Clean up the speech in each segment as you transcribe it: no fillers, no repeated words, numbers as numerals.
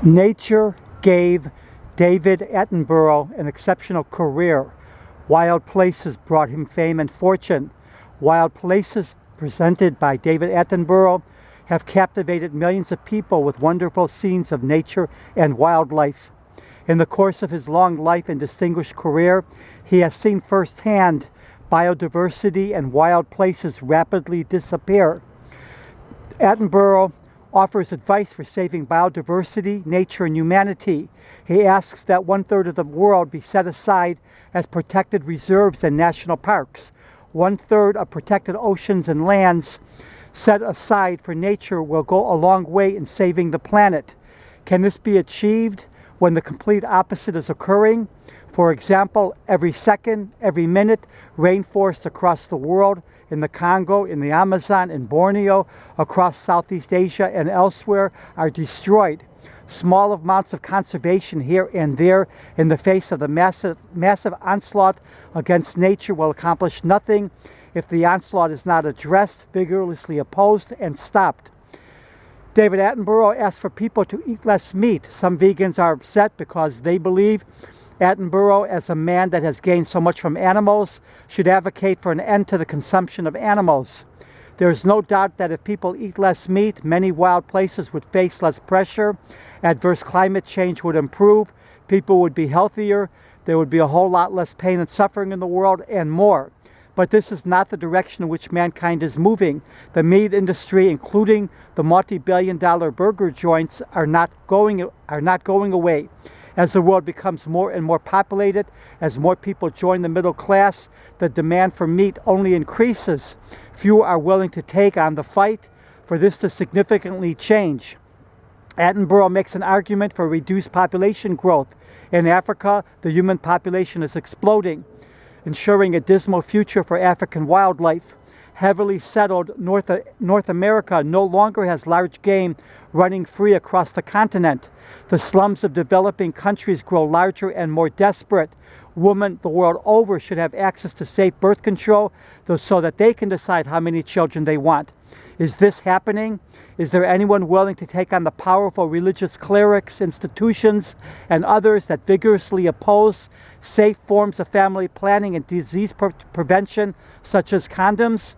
Nature gave David Attenborough an exceptional career. Wild Places brought him fame and fortune. Wild Places, presented by David Attenborough, have captivated millions of people with wonderful scenes of nature and wildlife. In the course of his long life and distinguished career, he has seen firsthand biodiversity and wild places rapidly disappear. Attenborough offers advice for saving biodiversity, nature, and humanity. He asks that 1/3 of the world be set aside as protected reserves and national parks. 1/3 of protected oceans and lands set aside for nature will go a long way in saving the planet. Can this be achieved when the complete opposite is occurring? For example, every second, every minute, rainforests across the world, in the Congo, in the Amazon, in Borneo, across Southeast Asia and elsewhere, are destroyed. Small amounts of conservation here and there in the face of the massive onslaught against nature will accomplish nothing if the onslaught is not addressed, vigorously opposed, and stopped. David Attenborough asked for people to eat less meat. Some vegans are upset because they believe Attenborough, as a man that has gained so much from animals, should advocate for an end to the consumption of animals. There is no doubt that if people eat less meat, many wild places would face less pressure, adverse climate change would improve, people would be healthier, there would be a whole lot less pain and suffering in the world, and more. But this is not the direction in which mankind is moving. The meat industry, including the multi-billion-dollar burger joints, are not going away. As the world becomes more and more populated, as more people join the middle class, the demand for meat only increases. Few are willing to take on the fight for this to significantly change. Attenborough makes an argument for reduced population growth. In Africa, the human population is exploding, ensuring a dismal future for African wildlife. Heavily settled North America no longer has large game running free across the continent. The slums of developing countries grow larger and more desperate. Women the world over should have access to safe birth control so that they can decide how many children they want. Is this happening? Is there anyone willing to take on the powerful religious clerics, institutions, and others that vigorously oppose safe forms of family planning and disease prevention, such as condoms?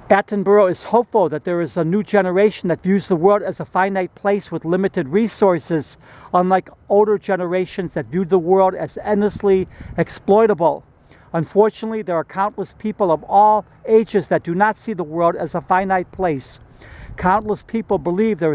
Attenborough is hopeful that there is a new generation that views the world as a finite place with limited resources, unlike older generations that viewed the world as endlessly exploitable. Unfortunately, there are countless people of all ages that do not see the world as a finite place. Countless people believe there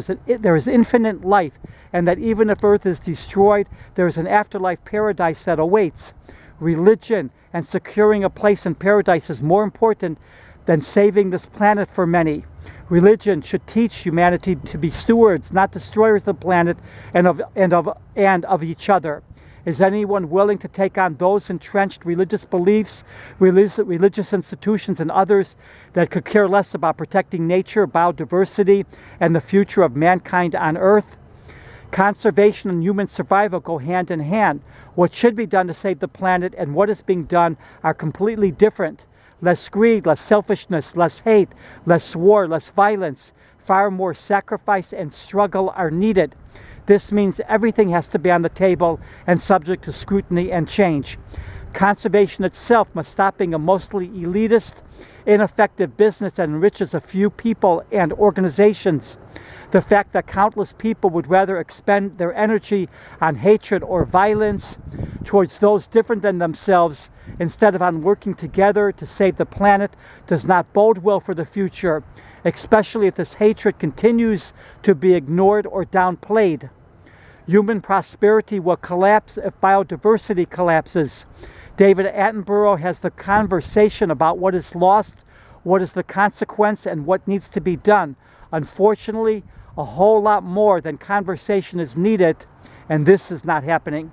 is infinite life, and that even if Earth is destroyed, there is an afterlife paradise that awaits. Religion and securing a place in paradise is more important than saving this planet for many. Religion should teach humanity to be stewards, not destroyers of the planet and of each other. Is anyone willing to take on those entrenched religious beliefs, religious institutions, and others that could care less about protecting nature, biodiversity, and the future of mankind on Earth? Conservation and human survival go hand in hand. What should be done to save the planet and what is being done are completely different. Less greed, less selfishness, less hate, less war, less violence. Far more sacrifice and struggle are needed. This means everything has to be on the table and subject to scrutiny and change. Conservation itself must stop being a mostly elitist, ineffective business that enriches a few people and organizations. The fact that countless people would rather expend their energy on hatred or violence towards those different than themselves instead of on working together to save the planet does not bode well for the future, especially if this hatred continues to be ignored or downplayed. Human prosperity will collapse if biodiversity collapses. David Attenborough has the conversation about what is lost, what is the consequence, and what needs to be done. Unfortunately, a whole lot more than conversation is needed, and this is not happening.